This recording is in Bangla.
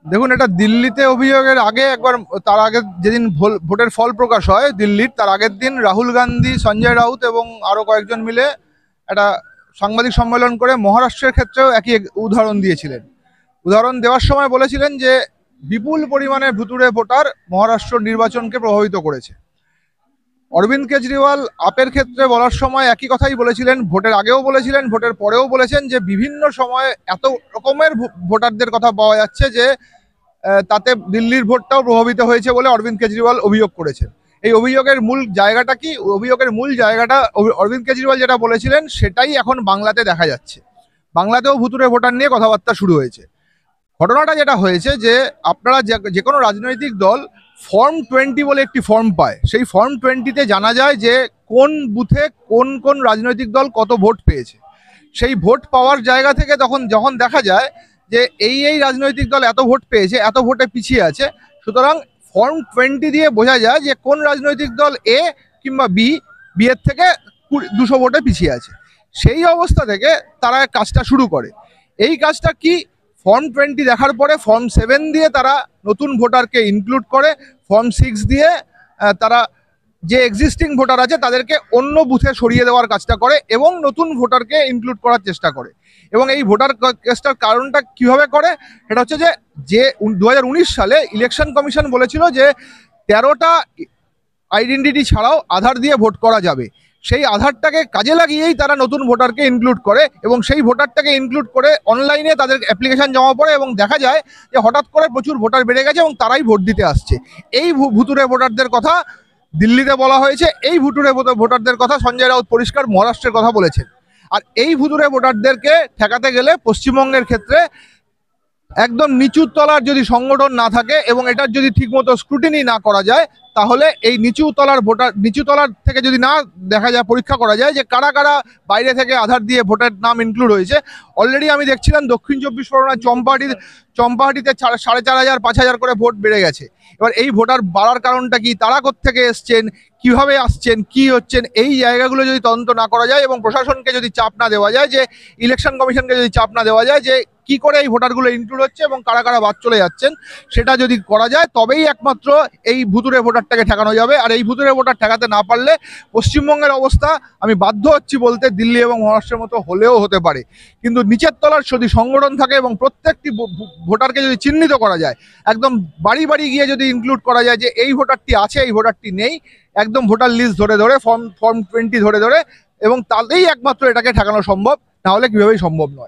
দেখুন, এটা দিল্লিতে অভিযোগের আগে একবার, তার আগে যেদিন ভোটের ফল প্রকাশ হয় দিল্লির, তার আগের দিন রাহুল গান্ধী, সঞ্জয় রাউত এবং আরো কয়েকজন মিলে একটা সাংবাদিক সম্মেলন করে মহারাষ্ট্রের ক্ষেত্রেও একই উদাহরণ দিয়েছিলেন। উদাহরণ দেওয়ার সময় বলেছিলেন যে বিপুল পরিমাণে ভুতুড়ে ভোটার মহারাষ্ট্র নির্বাচনকে প্রভাবিত করেছে। অরবিন্দ কেজরিওয়াল আপের ক্ষেত্রে বলার সময় একই কথাই বলেছিলেন, ভোটের আগেও বলেছিলেন, ভোটের পরেও বলেছেন যে বিভিন্ন সময় এত রকমের ভোটারদের কথা পাওয়া যাচ্ছে যে তাতে দিল্লির ভোটটাও প্রভাবিত হয়েছে বলে অরবিন্দ কেজরিওয়াল অভিযোগ করেছেন। এই অভিযোগের মূল জায়গাটা কি? অভিযোগের মূল জায়গাটা অরবিন্দ কেজরিওয়াল যেটা বলেছিলেন সেটাই এখন বাংলাতে দেখা যাচ্ছে। বাংলাতেও ভুতুড়ে ভোটার নিয়ে কথাবার্তা শুরু হয়েছে। ঘটনাটা যেটা হয়েছে যে আপনারা যে কোনো রাজনৈতিক দল ফর্ম 20 বলে একটি ফর্ম পায়। সেই ফর্ম 20-তে জানা যায় যে কোন বুথে কোন কোন রাজনৈতিক দল কত ভোট পেয়েছে। সেই ভোট পাওয়ার জায়গা থেকে যখন দেখা যায় যে এই রাজনৈতিক দল এত ভোট পেয়েছে, এত ভোটে পিছিয়ে আছে, সুতরাং ফর্ম 20 দিয়ে বোঝা যায় যে কোন রাজনৈতিক দল এ কিংবা বি এর থেকে 200 ভোটে পিছিয়ে আছে। সেই অবস্থা থেকে তারা কাজটা শুরু করে। এই কাজটা কি? ফর্ম 20 দেখার পরে ফর্ম 7 দিয়ে তারা নতুন ভোটারকে ইনক্লুড করে, ফর্ম 6 দিয়ে তারা যে এক্সিস্টিং ভোটার আছে তাদেরকে অন্য বুথে সরিয়ে দেওয়ার কাজটা করে এবং নতুন ভোটারকে ইনক্লুড করার চেষ্টা করে। এবং এই ভোটার কেসটার কারণটা কিভাবে করে? সেটা হচ্ছে যে 2019 সালে ইলেকশন কমিশন বলেছিল যে 13টা আইডেন্টিটি ছাড়াও আধার দিয়ে ভোট করা যাবে। সেই আধারটাকে কাজে লাগিয়েই তারা নতুন ভোটারকে ইনক্লুড করে এবং সেই ভোটারটাকে ইনক্লুড করে অনলাইনে তাদের অ্যাপ্লিকেশন জমা পড়ে এবং দেখা যায় যে হঠাৎ করে প্রচুর ভোটার বেড়ে গেছে এবং তারাই ভোট দিতে আসছে। এই ভুতুড়ে ভোটারদের কথা দিল্লিতে বলা হয়েছে। এই ভুতুড়ে ভোটারদের কথা সঞ্জয় রাউত পরিষ্কার মহারাষ্ট্রের কথা বলেছেন। আর এই ভুতুড়ে ভোটারদেরকে ঠেকাতে গেলে পশ্চিমবঙ্গের ক্ষেত্রে একদম নিচুর তলার যদি সংগঠন না থাকে এবং এটার যদি ঠিকমতো স্ক্রুটিনি না করা যায়, তাহলে এই নিচু তলার থেকে যদি না দেখা যায়, পরীক্ষা করা যায় যে কারা কারা বাইরে থেকে আধার দিয়ে ভোটের নাম ইনক্লুড হয়েছে। অলরেডি আমি দেখছিলাম দক্ষিণ 24 পরগনার চম্পাহাটিতে 4,500 5,000 করে ভোট বেড়ে গেছে। এবার এই ভোটার বাড়ার কারণটা কি? তারা কোত্থেকে এসছেন, কিভাবে আসছেন, কি হচ্ছেন, এই জায়গাগুলো যদি তদন্ত না করা যায় এবং প্রশাসনকে যদি চাপ না দেওয়া যায়, যে ইলেকশন কমিশনকে যদি চাপ না দেওয়া যায় যে কি করে এই ভোটারগুলো ইনক্লুড হচ্ছে এবং কারা কারা বাদ চলে যাচ্ছেন, সেটা যদি করা যায় তবেই একমাত্র এই ভুতুড়ে ভোটারটাকে ঠেকানো যাবে। আর এই ভুতুড়ে ভোটার ঠেকাতে না পারলে পশ্চিমবঙ্গের অবস্থা, আমি বাধ্য হচ্ছি বলতে, দিল্লি এবং মহারাষ্ট্রের মতো হলেও হতে পারে। কিন্তু নিচের তলার যদি সংগঠন থাকে এবং প্রত্যেকটি ভোটারকে যদি চিহ্নিত করা যায়, একদম বাড়ি বাড়ি গিয়ে যদি ইনক্লুড করা যায় যে এই ভোটারটি আছে, এই ভোটারটি নেই, একদম ভোটার লিস্ট ধরে ধরে ফর্ম 20 ধরে ধরে, এবং তাতেই একমাত্র এটাকে ঠেকানো সম্ভব, না হলে কিভাবেই সম্ভব নয়।